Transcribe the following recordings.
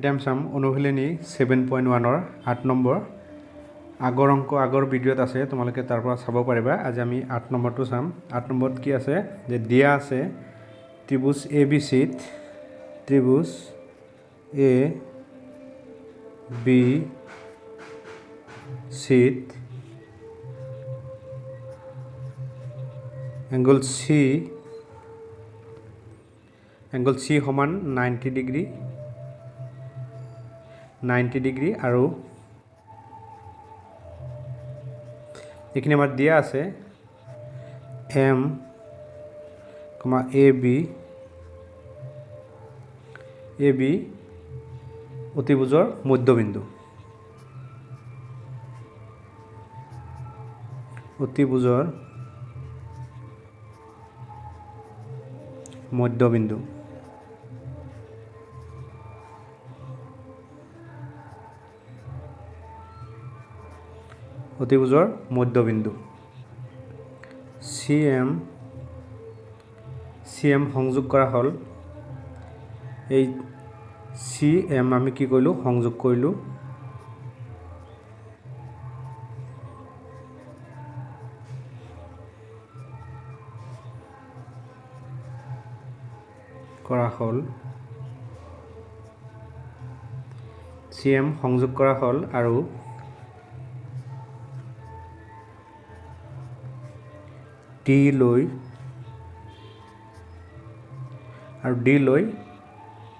এতিয়া আমি চাম অনুশীলনী 7.1 8 নম্বৰ আগৰ অংক আগৰ ভিডিঅ'ত আছে তোমালোকে তাৰ পৰা চাব পাৰিবা আজি আমি 8 নম্বৰটো চাম 8 নম্বৰত কি আছে যে দিয়া আছে ত্ৰিভুজ ABC ত্ৰিভুজ A B C angle C সমান 90 ডিগ্ৰী আৰু এইখিনি আমাৰ দিয়া আছে M, AB অতিভুজৰ মধ্যবিন্দু অতিভুজৰ মধ্যবিন্দু CM সংযোগ কৰা হ'ল এই CM আমি কি কৰিলোঁ সংযোগ কৰিলোঁ CM সংযোগ কৰা হ'ল আৰু D লৈ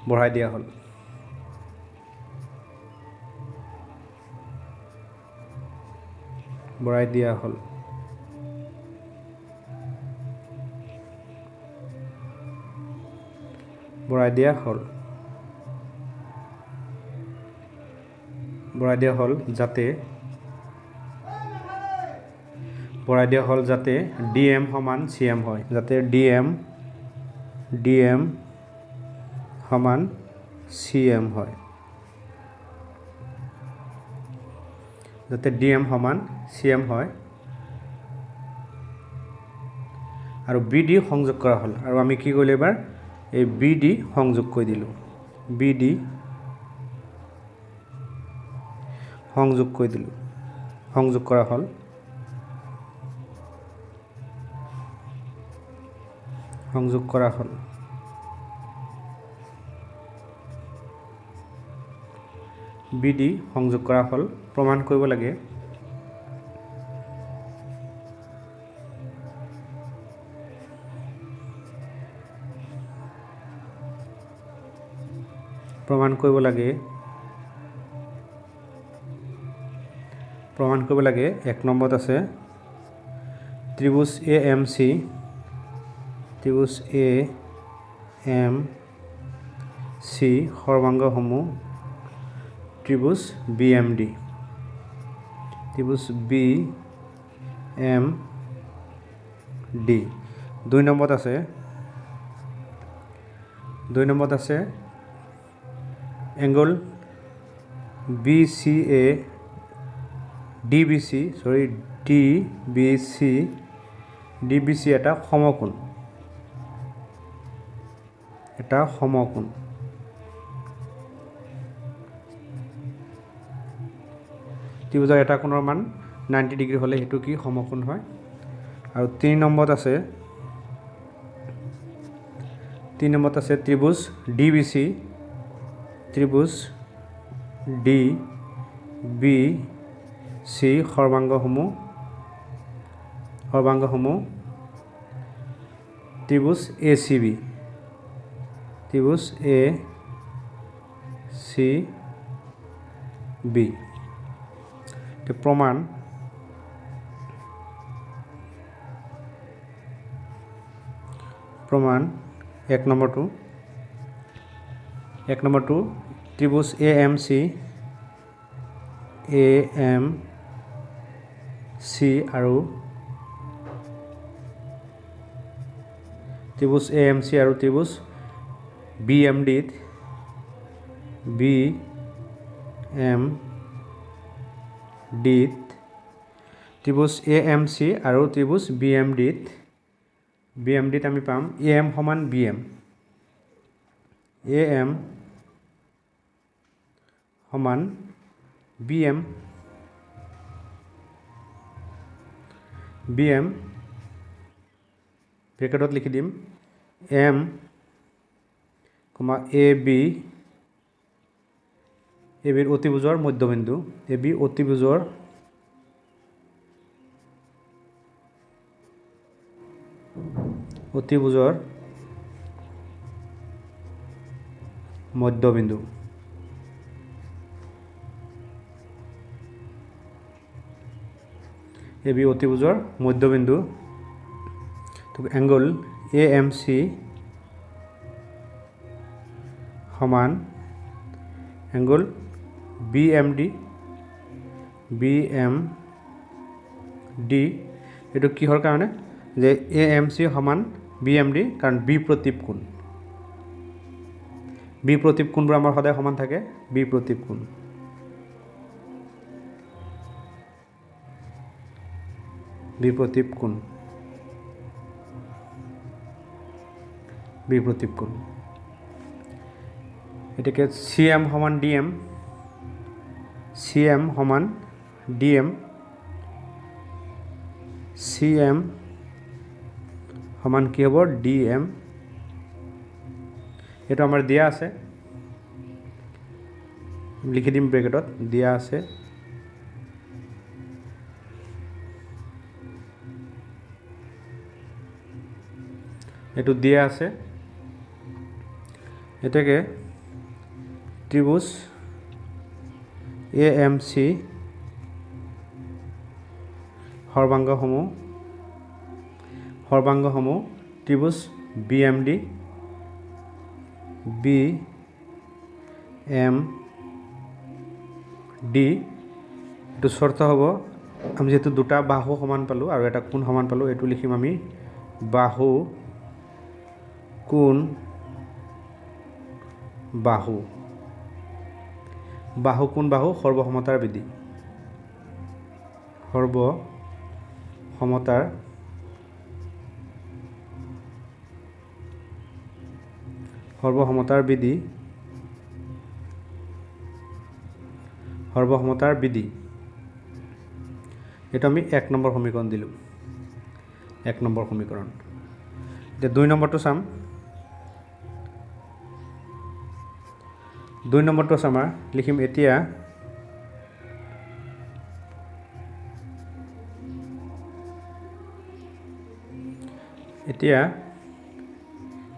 বঢ়াই দিয়া হ'ল যাতে DM সমান CM হয় যাতে DM সমান CM হয় আৰু BD সংযোগ কৰা হ'ল আৰু আমি কি কৰিলোঁ এবাৰ এই BD সংযোগ কৰি দিলোঁ সংযোগ কৰা হ'ল BD সংযোগ কৰা হ'ল প্ৰমাণ কৰিব লাগে এক নম্বৰত আছে ত্ৰিভুজ AMC সৰ্বাংগসমূহ ত্ৰিভুজ BMD দুই নম্বৰত আছে এংগল DBC এটা সমকোণ ত্ৰিভুজৰ এটা কোণৰ মান 90 ডিগ্ৰী হ'লে সেইটো কি সমকোণ হয় আৰু 3 নম্বৰত আছে ত্ৰিভুজ DBC সৰ্বাংগসমূহ ত্ৰিভুজ ACB প্ৰমাণ এক নম্বৰটো ত্ৰিভুজ AMC আৰু ত্ৰিভুজ BMD ত্ৰিভুজ AMC আৰু ত্ৰিভুজ BMD আমি পাম AM সমান BM সমান BM ব্ৰেকেটত লিখি দিম M, AB ৰ অতিভুজৰ মধ্যবিন্দু AB অতিভুজৰ মধ্যবিন্দু AB অতিভুজৰ মধ্যবিন্দু তো এংগল AMC সমান এংগল BMD এটো কিহৰ কাৰণে যে AMC সমান BMD কাৰণ B প্ৰতিপ কোণ কোণবোৰ আমাৰ সদায় সমান থাকে B প্ৰতিপ কোণ এটাকে CM সমান DM CM সমান কি হ'ব DM এটা আমাৰ দিয়া আছে লিখি দিম ব্ৰেকেটত দিয়া আছে এটো দিয়া আছে এটাকে ত্ৰিভুজ AMC সৰ্বাংগসমূহ ত্ৰিভুজ BMD এটো শৰ্ত হ'ব আমি যেহেতু দুটা বাহু সমান পালো আৰু এটা কোণ সমান পালো এটো লিখিম আমি বাহু কোণ বাহু সৰ্বসমতাৰ বিধি সৰ্বসমতাৰ বিধি এটা আমি 1 নম্বৰ সমীকৰণ দিলো 1 নম্বৰ সমীকৰণ এতিয়া 2 নম্বৰটো চাম 2 নম্বৰটো আমাৰ লিখিম এতিয়া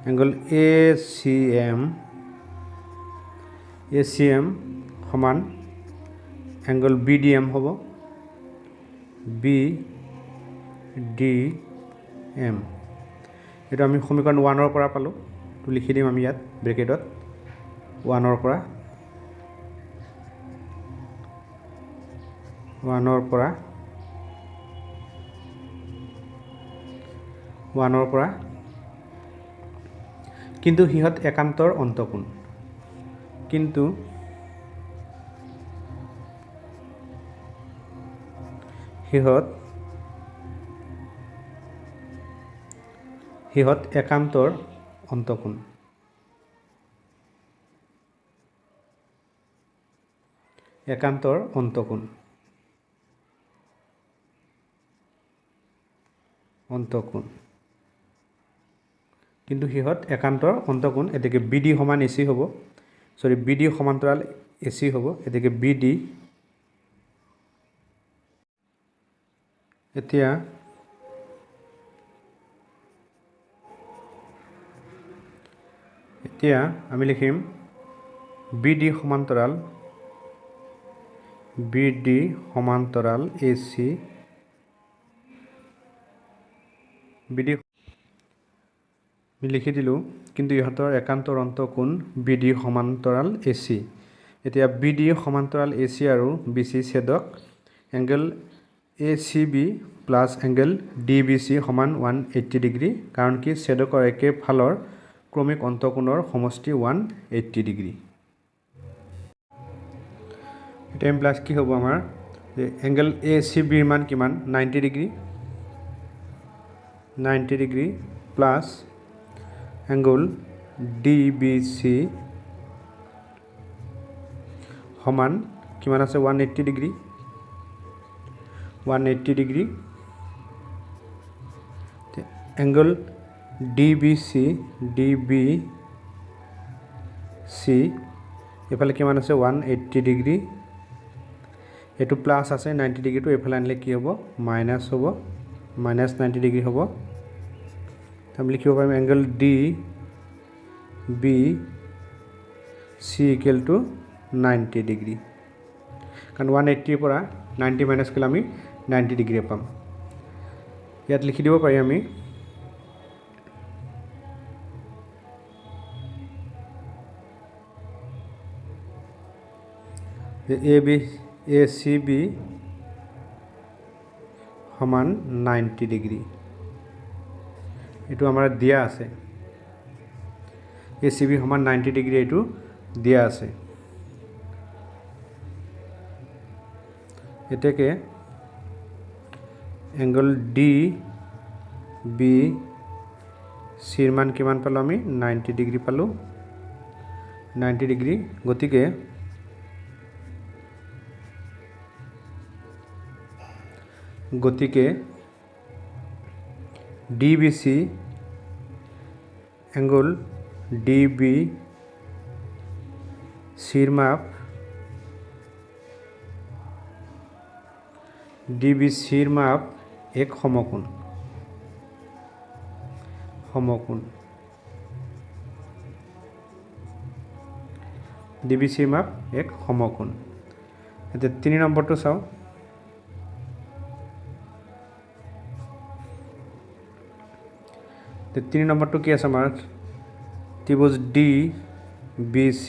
এংগল ACM সমান এংগল BDM হ'ব BDM এটা আমি সমীকৰণ 1 ৰ পৰা পালো তো লিখি দিম আমি ইয়াত ব্ৰেকেটত 1 ৰ পৰা কিন্তু হিহত একান্তৰ অন্তকোণ হিহত একান্তৰ অন্তকোণ কিন্তু হিহত একান্তৰ অন্তকোণ এতেকে BD সমান AC হ'ব BD সমান্তৰাল AC হ'ব এতেকে BD এতিয়া আমি লিখিম BD সমান্তৰাল AC BD লিখি দিলো কিন্তু ইহঁতৰ একান্তৰ অন্তকোণ BD সমান্তৰাল AC এতিয়া BD সমান্তৰাল AC আৰু BC ছেদক angle ACB plus angle DBC সমান 180 ডিগ্ৰী কাৰণ কি ছেদকৰ একে ফালৰ ক্ৰমিক অন্তকোণৰ সমষ্টি 180 ডিগ্ৰী এটা প্লাস কি হ'ব আমাৰ যে এংগল ACB ৰ মান কিমান 90 ডিগ্ৰী প্লাস এংগল DBC সমান কিমান আছে 180 ডিগ্ৰী 180 ডিগ্ৰী এংগল DBC এফালে কিমান আছে 180 ডিগ্ৰী এটো প্লাস আছে 90 ডিগ্ৰী তো এফালে আনিলে কি হ'ব মাইনাস হ'ব মাইনাস 90 ডিগ্ৰী হ'ব আমি লিখিব পাৰিম angle DBC equal to 90 degree কাৰণ 180 পৰা 90 মাইনাস কৰিলে আমি 90 ডিগ্ৰী পাম ইয়াত লিখি দিব পাৰি আমি ACB সমান 90 ডিগ্ৰী এটো আমাৰ দিয়া আছে ACB সমান 90 ডিগ্ৰী এটো দিয়া আছে এটাকে এংগল DBC এৰ মান কিমান পালো আমি 90 ডিগ্ৰী পালো 90 ডিগ্ৰী গতিকে DBC এংগল DBC এর মাপ DBC এর মাপ এক সমকোণ DBC এর মাপ এক সমকোণ এতে 3 নম্বরটো চাও তে 3 নম্বরটো কি আছে আমাৰ ত্ৰিভুজ DBC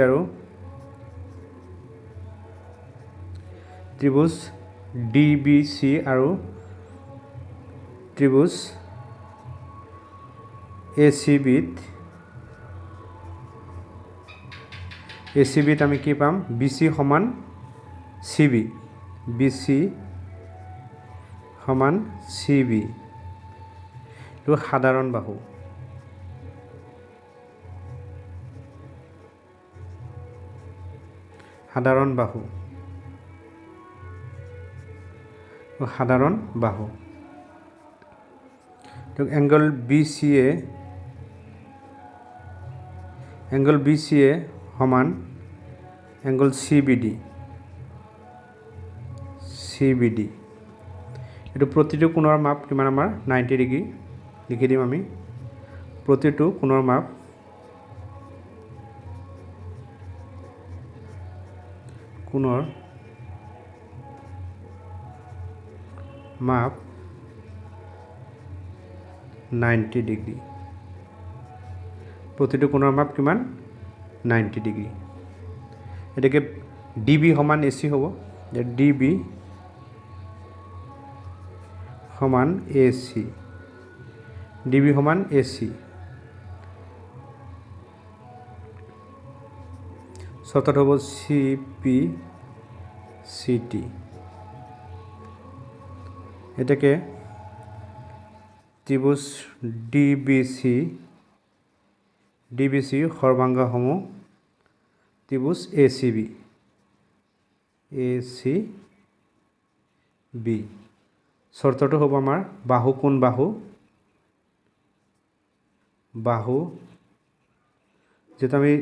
আৰু ত্ৰিভুজ DBC আৰু ত্রিভুজ ACB ত আমি কি পাম BC সমান CB BC সমান CB তো সাধারণ বাহু তো এংগল BCA সমান এংগল CBD এটো প্ৰতিটো কোণৰ মাপ কিমান আমাৰ 90 ডিগ্ৰী লিখি দিম আমি প্ৰতিটো কোণৰ মাপ 90 ডিগ্ৰী প্ৰতিটো কোণৰ মাপ কিমান 90 ডিগ্ৰী এটাকে DB সমান AC হ'ব যে DB সমান AC DB সমান AC শর্তত হ'ব CT এটাকে ত্রিভুজ DBC সর্বাঙ্গসমূহ ত্রিভুজ ACB শর্তটো হ'ব আমাৰ বাহু কোণ বাহু যেটা আমি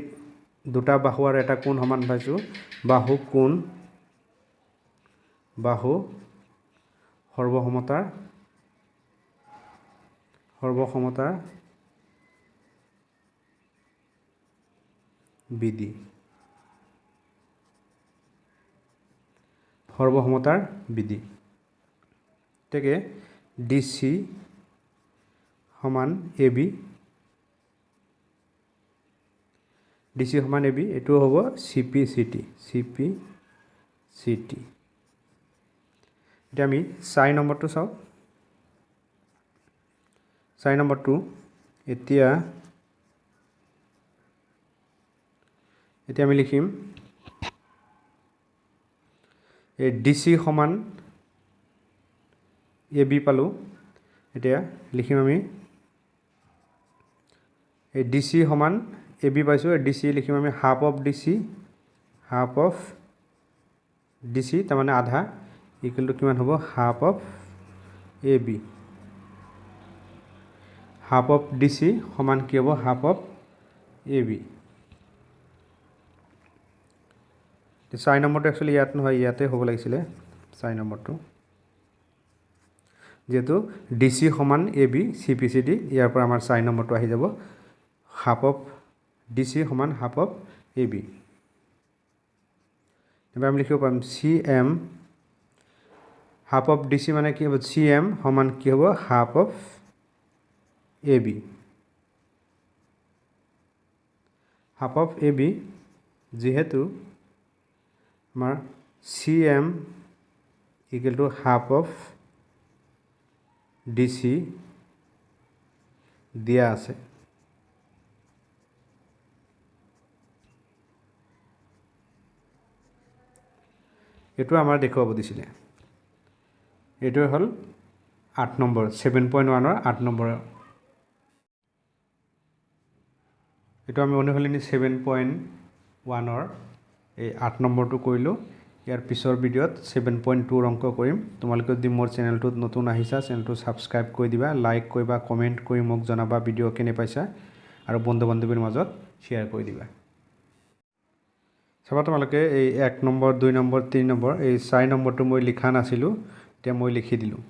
দুটা বাহু আৰু এটা কোণ সমান পাইছো বাহু কোণ সৰ্বসমতাৰ বিধি থেকে DC সমান AB এটো হ'ব CPCT এটা আমি 4 নম্বৰটো চাও 4 নম্বৰটো এতিয়া আমি লিখিম এই DC সমান AB পালো এতিয়া লিখিম আমি এই DC সমান এ বি পাইছোঁ ডি চি লিখিম আমি হাফ অফ ডি চি তাৰমানে আধা ইকুৱেল টু কিমান হ'ব half of A B half of D C সমান কি হ'ব হাফ অফ এ বি 4 নম্বৰটো একচুৱেলি ইয়াত নহয় ইয়াতে হ'ব লাগিছিলে 4 নম্বৰটো যেহেতু ডি চি সমান A B C P C D ইয়াৰ পৰা আমাৰ 4 নম্বৰটো আহি যাব হাফ অফ ডি চি সমান হাফ অফ এ বি এবাৰ আমি লিখিব পাৰিম C M half of D C মানে কি হ'ব চি এম সমান কি হ'ব half of A B half of A B যিহেতু আমাৰ C M equal to half of D C দিয়া আছে এইটো আমাৰ দেখুৱাব দিছিলে এইটোৱে হ'ল 8 নম্বৰ 7.1 ৰ 8 নম্বৰ এইটো আমি অনুশীলনী 7.1 ৰ এই 8 নম্বৰটো কৰিলোঁ ইয়াৰ পিছৰ ভিডিঅ'ত 7.2 অংক কৰিম তোমালোকে যদি মোৰ চেনেলটোত নতুন আহিছা চেনেলটো সাবস্ক্ৰাইব কৰি দিবা লাইক কৰিবা কমেন্ট কৰি মোক জনাবা ভিডিঅ' কেনে পাইছা আৰু বন্ধু বান্ধৱীৰ মাজত শ্বেয়াৰ কৰি দিবা চাবা তোমালোকে এই 1 নম্বৰ 2 নম্বৰ 3 নম্বৰ এই 4 নম্বৰটো মই লিখা নাছিলোঁ এতিয়া মই লিখি দিলোঁ